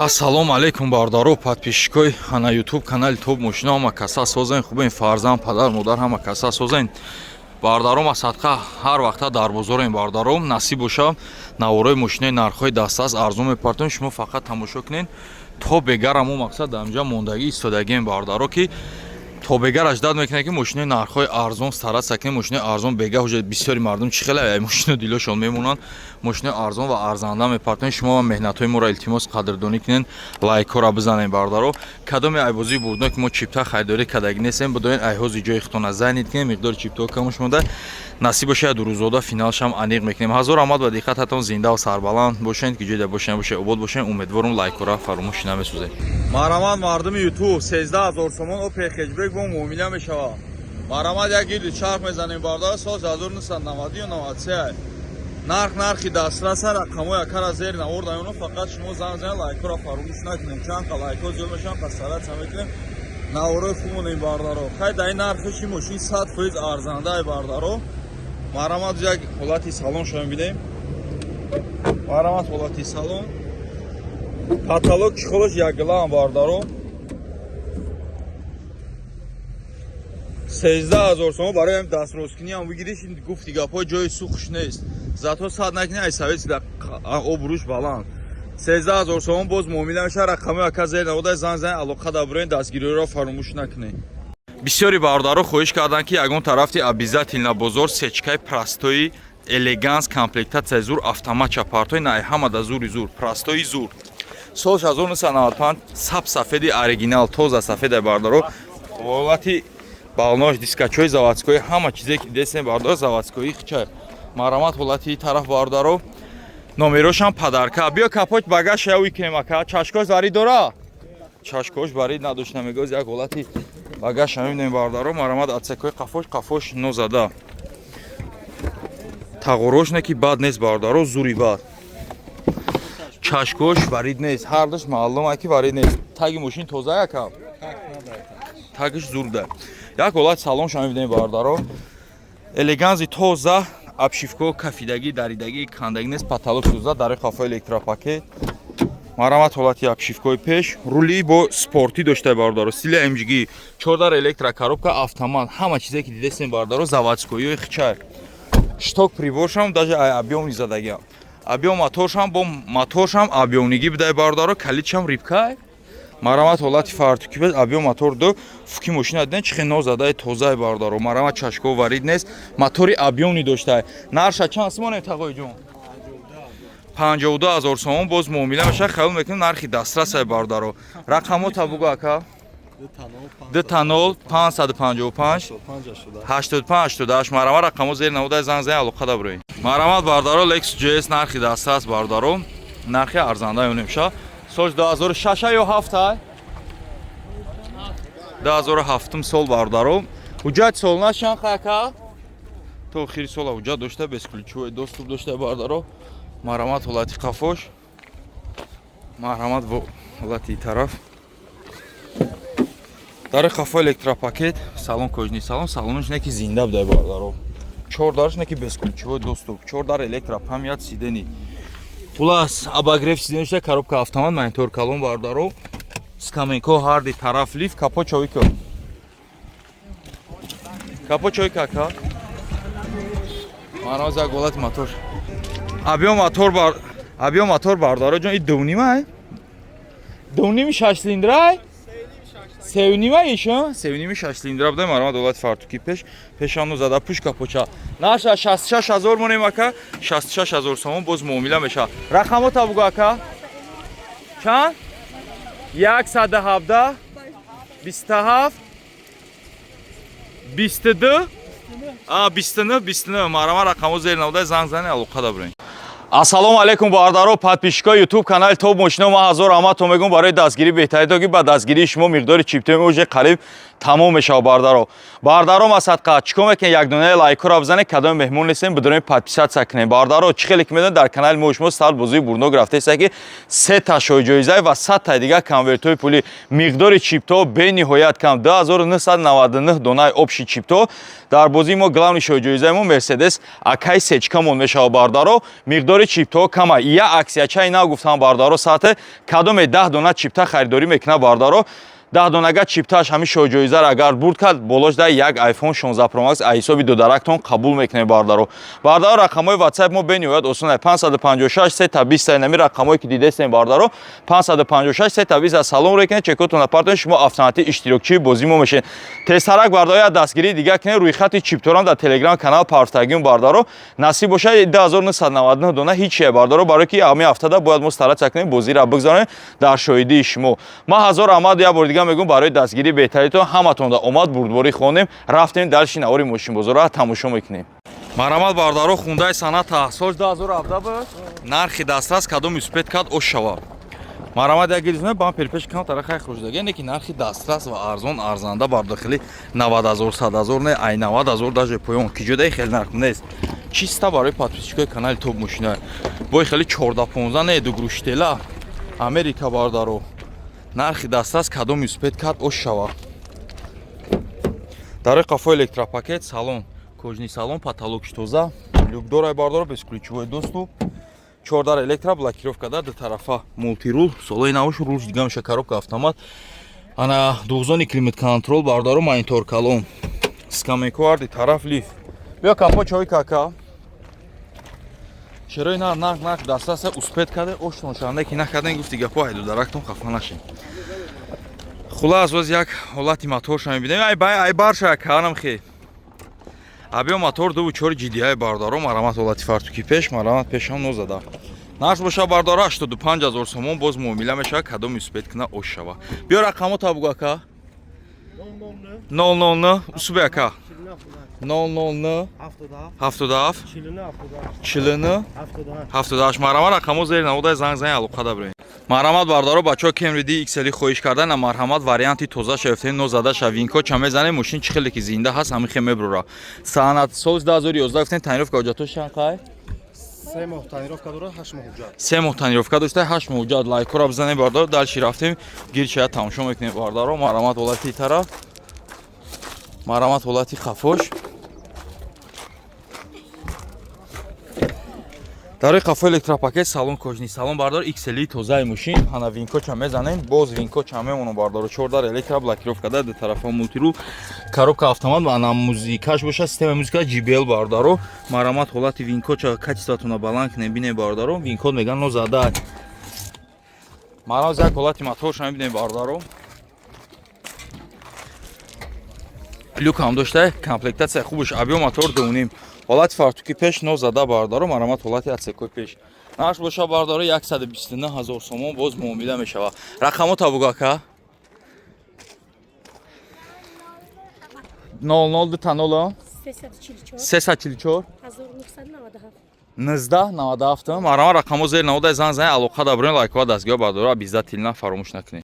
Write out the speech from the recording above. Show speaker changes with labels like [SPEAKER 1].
[SPEAKER 1] Ассалому алейкум бардаро подписчикои на YouTube канали Топ Мошина ҳама каса созен хубен фарзанд падар модар ҳама каса созен бардаро масадқа ҳар вақта дар бозорем бардаро насиб боша наворои мошинаи нархҳои дастаст арзон мепартем шумо фақат тамошо кунед то бегара мо мақсад дар инҷа мондагӣ истодагием бардаро ки то бегараш дад мекунад ки мошинаи нархҳои арзон старат сакне мошинаи арзон бега ҳуҷа бисёри мардум чӣ хеле ай мошина дилошон мемонанд мошинаи арзон ва арзанда мепартем шумо ва меҳнатҳои моро илтимос қадрдонӣ кунед лайкҳоро бизанед бардаро кадоме айбозии бурдно ки мо чипта харидорӣ кардагӣ нестем бидоен айҳози ҷои хитона зайнид кунед миқдори чиптаҳо камош монда насиб бошад дурӯзода финалшам аниқ мекунем ҳазор омад ва диққататон зинда ва сарбаланд бошед ки ҷойда бошен бошед обод бошен умедворум лайкҳоро фаромӯш намесозед марамад мардуми ютуб 13000 сомон опехечбек бо муомила мешавад марамад як гирди чарх мезанем бардар сол 1990 ё 93 нархи дастраса рақамҳо якара зер навордаёно фақат шумо занг занед лайкҳоро фаромӯш накунем чанка лайкҳо зиёд мешаванд пас саратса мекунем наворои хубонем бардаро хай дар ин нархи мошин 100% арзандаи бардаро марамад як ҳолати салон шумо бинем марамад ҳолати салон каталог чихолош як гилам бардаро 13000 сомон барои дастрозкунӣ ҳам бигириш гуфти гапҳои ҷои сухш нест зато сад накунӣ ай совети обрӯш баланд 13000 сомон боз муомила мешавад рақамҳо яка зер навода занг занед алоқа дар бирои дастгириро фаромӯш накунед бисёри бародаро хоҳиш карданд ки ягон тарафти обязательно бозор сечкаи простои элеганс комплектатсияи зур автомат чапартои най ҳамада зури зур простои зур сол 1995 саб сафеди оригинал тоза сафедаи бардаро ҳолати балнош дискачои заводскои ҳама чизе ки десем бардаро заводскои хича марамат ҳолати тараф бардаро номерошам падарка биё капоч багаж я уикнем ака чашкош варид дора чашкош варид надошта мегоз як ҳолати багаж мебинем бардаро марамат атсекои қафош нозада тағорошне ки бад нест бардаро зури бад чашкош варид нест ҳардаш маълума ки варид нест таги мошин тоза яка тагиш зурда як ҳолат салонша мебинем бардаро элеганзи тоза обшивко кафидагӣ даридагӣ кандагӣ нест потолок сӯзда дар қафои электропакет марамат ҳолати обшивкои пеш рули бо спортӣ доштаи бардаро стили мжг 4 электрокоробка автомат ҳама чизе ки дидесем бардаро заводскои хича шток приборшам даже объёмни задагиам объём моторшам бо моторшам объёмнигӣ бидай бардаро калидшам рибкай марамат ҳолати фартуки бес объём мотор ду фуки мошина диден чихе нозадаи тозаи бардаро марамат чашко варид нест мотори объёмни доштаи нарша чанд симонем тағои ҷон 52000 сомон боз муомила меша хаёл мекунем нархи дастрасаи бардаро рақамҳо табугу ака 2 555 8588 марамат рақамҳо зери наводаи занг занед алоқа да бироед марамат бардаро Lexus GS нархи дастрас бардаро нархи арзанда ёнем ша соч 2006 ё 7 2007 сол бардаро ҳуҷҷати солна шанха ака то охири сола ҳуҷҷат дошта безключовой доступ дошта бардаро марамат ҳолати қафош марамат бо ҳолати тараф дар қафо электропакет салон кожни салонш не ки зинда будай бардаро 4 дарш не ки безключовой доступ 4 дар электропамят сидени плюс обогрев сиденишта коробка автомат монитор калон бардаро скаменко ҳарди тараф лифт капо чойка ка марамат як ҳолати мотор объём мотор бардаро ҷон и дувнима дувними 6 цилиндрай севнима ишо севними 6 цилиндра буда марамат ҳолати фартуки пешану зада пуш капоча наша 66000 монем ака 66000 сомон боз муомила меша рақамҳо табугу ака чанд 117 27 22 29 марамат рақамҳо зери наводаи занг занед алоқа да биред ассалому алейкум бардаро подписчикои YouTube канали Топ Мошина ма ҳазор омадтон мегӯям барои дастгирии беҳтарин ки ба дастгирии шумо миқдори чиптои уже қариб тамом мешавад бардаро масадқа чикор мекунед як донаи лайкҳоро бизанед кадоме меҳмон нестем бидорем подписатсия кунед бардаро чӣ хеле ки медонед дар канали мо шумо стал бозии бурдно графтаеста ки 3 ташои ҷоизаи ва 100 таи дигар конвертҳои пулӣ миқдори чиптоҳо бениҳоят кам 2999 донаи обши чиптоҳо дар бозии мо главни шои ҷоизаи мо Mercedes Akai сечкамон мешавад бардаро миқдори бардори чиптаҳо кама. Я аксиячаи нав гуфтам бардаро саъате кадоме 10 дона чипта харидорӣ мекунад бардаро. 10 донага чиптааш ҳамин шоҳҷоизаро агар бурд кард, болош дар як iPhone 16 Pro Max аз ҳисоби додарактон қабул мекунед бардаро. Бардаро рақамҳои WhatsApp мо бениҳоят осон 556 320 нами рақамҳое ки дидестем бардаро 556 320 салом рекунед, чекотона партон шумо автоматик иштирокчии бозии мо мешед. Тезтарак бардаро дастгирии дига кунед рӯи хати чипторам дар Telegram канал Парстагион бардаро насиб бошад 2999 дона ҳичие бардаро, барое ки ҳамин ҳафтада бояд мо старатия кунем бозиро бигзаронем дар шоҳидии шумо. Ман ҳазор раҳмат як бор дига мегӯям барои дастгирии беҳтаритон. ҳаматонда омад бурдборӣ хонем, рафтем дар шинавори мошинбозорро тамошо мекунем. Марамат бардаро хундаи санат таҳсош 2017 буд. Нархи дастрас кадом успед кад ош шава. Марамат як гиризме бампер пеш кам тарахай хуруждаги не ки нархи дастрас ва арзон арзанда бар дохили 90000 100000 не ай 90000 даже поён ки ҷодаи хеле нарх нест. Чиста барои подписчикои канали Топ Мошина. Бой хеле 14-15 не дугруштела Америка бардаро. Нархи дастрас кадом успед кад ош шава. Дарои қафо электропакет салон, кожни салон, потолокш тоза, люкдорай бардаро без ключевой доступ. 4 электро блокировка да до тарафа мультирул, солои навош рулш дига меша коробка автомат. Ана дугзони климат контрол бардаро монитор калон. Скамекварди тараф лифт. Бё капо чой кака. Чарои нах дастрас успед каде ош ношанда ки накаден гуфти гапо айду дарактон хафа нашин. Хулас воз як ҳолати моторша мебинем. Ай барша канам хе. Абиё мотор 2.4 GDI бардаро марамат ҳолати фартуки пеш, марамат пешам нозада. Наш боша бардаро 85000 сомон боз муомила мешава кадом успед кна ош шава. Биё рақамо табуг ака. 000 усубе ака. 000 77 49 78 марамат рақамо зери наводай занг алоқа дабрем. Марамат бардаро бачаҳо Camry XL хоҳиш кардан на марҳамат варианти тоза шафтен нозада шавинко ча мезанем мошин чӣ хеле ки зинда ҳаст ҳамин хе меброра. Санат сол 2011 гуфтен танировка ҳуҷҷатош шанқай
[SPEAKER 2] 3 моҳ танировка дорад 8 моҳ ҳуҷҷат.
[SPEAKER 1] 3 моҳ танировка дошта 8 моҳ ҳуҷҷат лайкора бизанем бардаро дальши рафтем гирча тамошо мекунем бардаро марамат ҳолати тараф. Марамат ҳолати хафош. Дарои қафо электропакет салон кожни салон бардаро XL тозаи мошин ҳана винкоча мезанем боз винкоча мемонам бардаро 4 электро блокировка да до тарафа мультирул коробка автомат ва ана музикаш боша система музика JBL бардаро марамат ҳолати винкоча качестватуна баланд небине бардаро винкод меган нозада марамат як ҳолати моторша мебине бардаро люк ҳам дошта комплектация хубаш абиё мотор донем ҳолати фартуки пеш нозада бардаро марамат ҳолати атсекои пеш наш боша бардаро 129000 сомон боз муомила мешава. Рақамо табуг ака 00 танола 344 1997 марамат рақамо зери наводай занг алоқа дабрем лайкова дастгиҳо бардаро абизда тилна фаромӯш накунед.